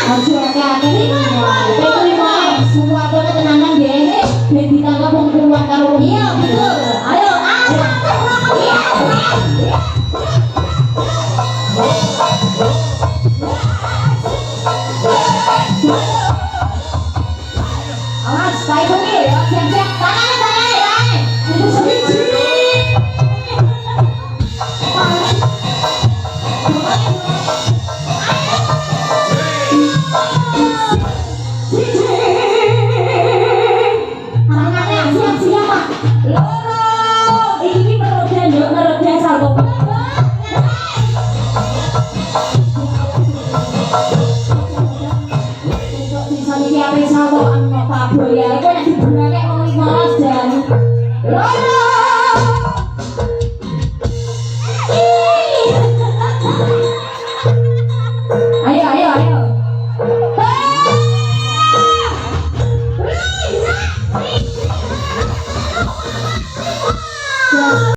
Aja akeh terima semua ketenangan nggih ben ditanggap wong kuat karo iya betul ayo awas kayak gini ya siap-siap tangannya itu sendiri ayo